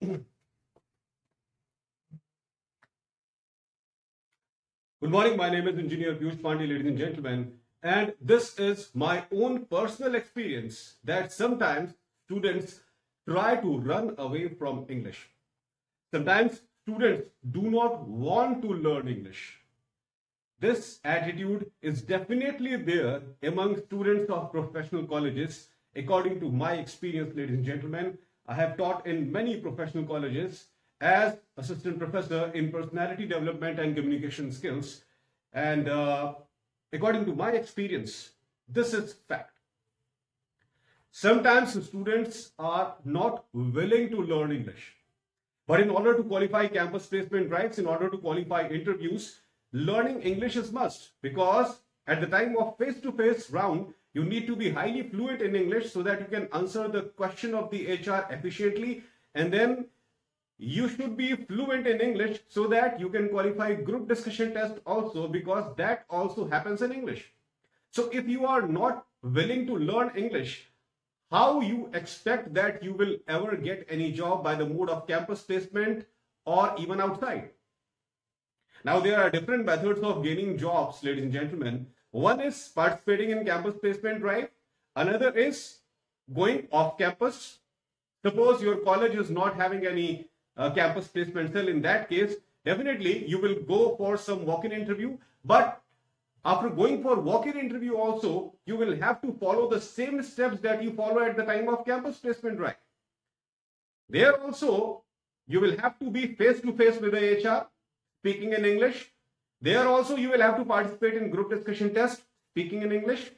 Good morning, my name is Engineer Piyush Pandey, ladies and gentlemen, and this is my own personal experience that sometimes students try to run away from English. Sometimes students do not want to learn English. This attitude is definitely there among students of professional colleges. According to my experience, ladies and gentlemen, I have taught in many professional colleges as assistant professor in personality development and communication skills. And according to my experience, this is fact. Sometimes students are not willing to learn English. But in order to qualify campus placement drives, in order to qualify interviews, learning English is must, because at the time of face-to-face round, you need to be highly fluent in English so that you can answer the question of the HR efficiently, and then you should be fluent in English so that you can qualify group discussion test also, because that also happens in English. So if you are not willing to learn English, how you expect that you will ever get any job by the mode of campus placement or even outside? Now, there are different methods of gaining jobs, ladies and gentlemen. One is participating in campus placement drive. Another is going off campus. Suppose your college is not having any campus placement cell. In that case, definitely you will go for some walk-in interview. But after going for walk-in interview also, you will have to follow the same steps that you follow at the time of campus placement drive. There also, you will have to be face-to-face with the HR, speaking in English. There also you will have to participate in group discussion test, speaking in English.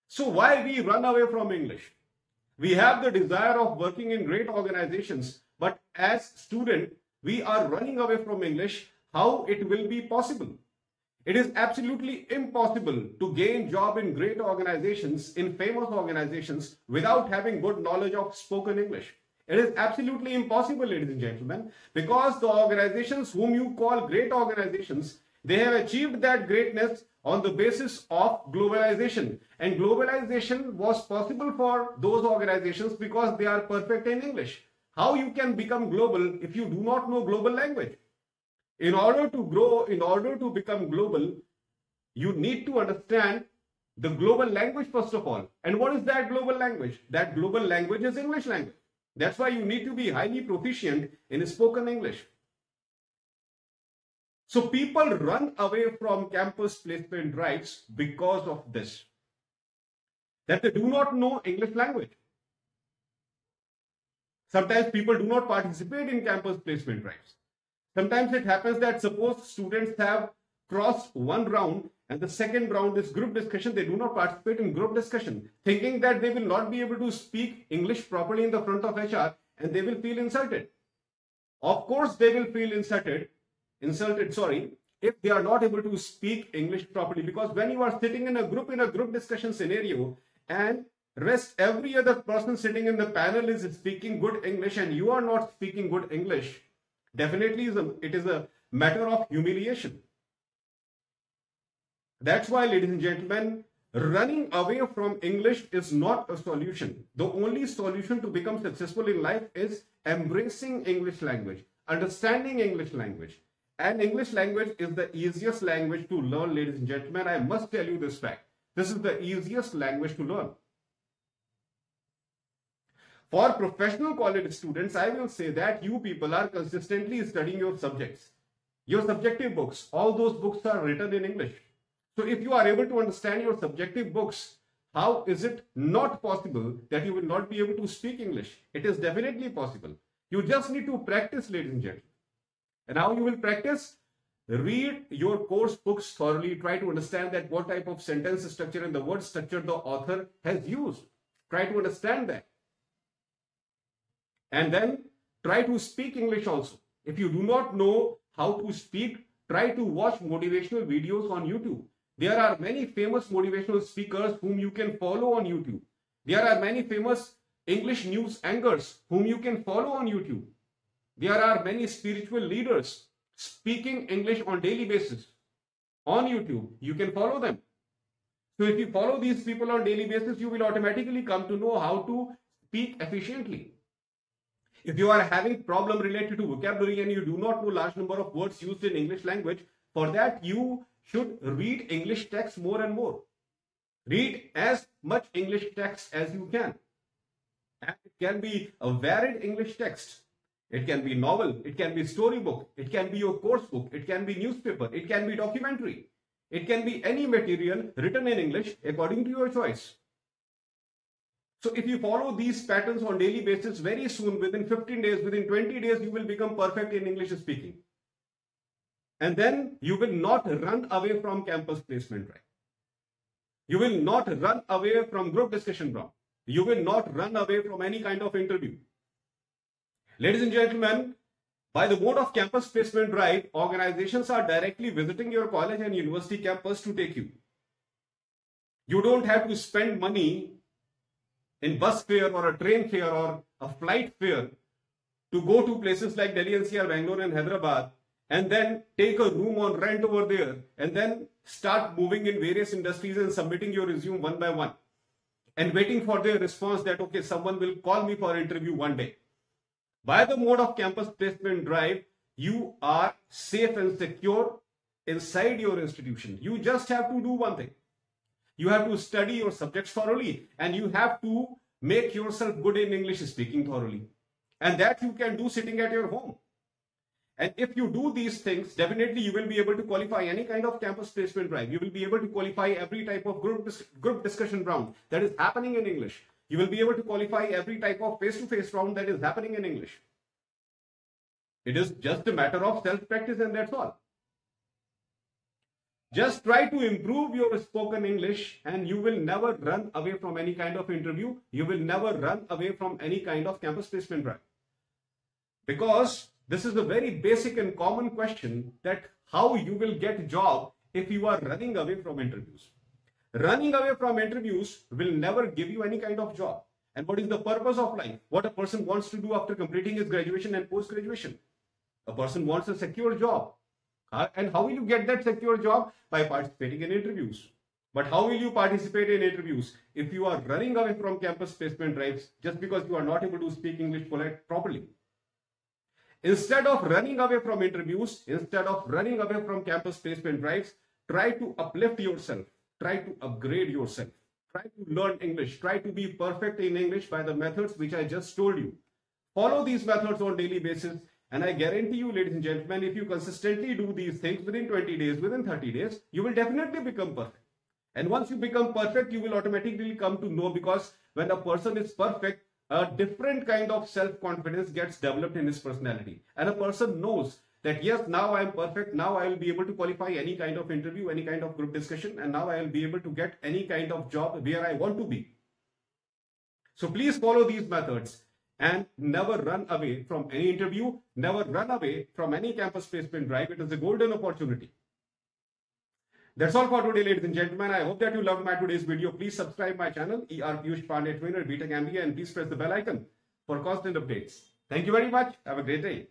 So why we run away from English? We have the desire of working in great organizations, but as student, we are running away from English. How it will be possible? It is absolutely impossible to gain job in great organizations, in famous organizations, without having good knowledge of spoken English. It is absolutely impossible, ladies and gentlemen, because the organizations whom you call great organizations, they have achieved that greatness on the basis of globalization. And globalization was possible for those organizations because they are perfect in English. How you can become global if you do not know global language? In order to grow, in order to become global, you need to understand the global language first of all. And what is that global language? That global language is English language. That's why you need to be highly proficient in spoken English. So people run away from campus placement drives because of this, that they do not know English language. Sometimes people do not participate in campus placement drives. Sometimes it happens that suppose students have crossed one round and the second round is group discussion, they do not participate in group discussion, thinking that they will not be able to speak English properly in the front of HR and they will feel insulted. Of course, they will feel insulted, if they are not able to speak English properly, because when you are sitting in a group discussion scenario and rest every other person sitting in the panel is speaking good English and you are not speaking good English, definitely it is a matter of humiliation. That's why, ladies and gentlemen, running away from English is not a solution. The only solution to become successful in life is embracing English language, understanding English language. And English language is the easiest language to learn, ladies and gentlemen. I must tell you this fact. This is the easiest language to learn. For professional college students, I will say that you people are consistently studying your subjects. Your subjective books, all those books are written in English. So if you are able to understand your subjective books, how is it not possible that you will not be able to speak English? It is definitely possible. You just need to practice, ladies and gentlemen. And how you will practice? Read your course books thoroughly. Try to understand that what type of sentence structure and the word structure the author has used. Try to understand that. And then try to speak English also. If you do not know how to speak, try to watch motivational videos on YouTube. There are many famous motivational speakers whom you can follow on YouTube. There are many famous English news anchors whom you can follow on YouTube. There are many spiritual leaders speaking English on daily basis on YouTube. You can follow them. So if you follow these people on daily basis, you will automatically come to know how to speak efficiently. If you are having problem related to vocabulary and you do not know large number of words used in English language, for that you should read English text more and more. Read as much English text as you can. And it can be a varied English text. It can be novel, it can be storybook, it can be your course book, it can be newspaper, it can be documentary. It can be any material written in English according to your choice. So if you follow these patterns on daily basis, very soon, within 15 days, within 20 days, you will become perfect in English speaking. And then you will not run away from campus placement drive. You will not run away from group discussion round. You will not run away from any kind of interview. Ladies and gentlemen, by the mode of campus placement drive, organizations are directly visiting your college and university campus to take you. You don't have to spend money in bus fare or a train fare or a flight fare to go to places like Delhi NCR, Bangalore and Hyderabad and then take a room on rent over there and then start moving in various industries and submitting your resume one by one and waiting for their response that, okay, someone will call me for interview one day. By the mode of campus placement drive, you are safe and secure inside your institution. You just have to do one thing. You have to study your subjects thoroughly and you have to make yourself good in English speaking thoroughly. And that you can do sitting at your home. And if you do these things, definitely you will be able to qualify any kind of campus placement drive. You will be able to qualify every type of group discussion round that is happening in English. You will be able to qualify every type of face-to-face round that is happening in English. It is just a matter of self-practice and that's all. Just try to improve your spoken English and you will never run away from any kind of interview. You will never run away from any kind of campus placement drive. Because this is a very basic and common question that how you will get a job if you are running away from interviews. Running away from interviews will never give you any kind of job. And what is the purpose of life? What a person wants to do after completing his graduation and post-graduation? A person wants a secure job. And how will you get that secure job? By participating in interviews. But how will you participate in interviews if you are running away from campus placement drives just because you are not able to speak English properly? Instead of running away from interviews, instead of running away from campus placement drives, try to uplift yourself. Try to upgrade yourself. Try to learn English. Try to be perfect in English by the methods which I just told you. Follow these methods on daily basis. And I guarantee you, ladies and gentlemen, if you consistently do these things within 20 days, within 30 days, you will definitely become perfect. And once you become perfect, you will automatically come to know, because when a person is perfect, a different kind of self-confidence gets developed in his personality. And a person knows that, yes, now I am perfect. Now I will be able to qualify any kind of interview, any kind of group discussion. And now I will be able to get any kind of job where I want to be. So please follow these methods. And never run away from any interview, never run away from any campus placement drive. It is a golden opportunity. That's all for today, ladies and gentlemen. I hope that you loved my today's video. Please subscribe my channel, ER Piyush Pandey Trainer, B.Tech MBA, and please press the bell icon for constant updates. Thank you very much. Have a great day.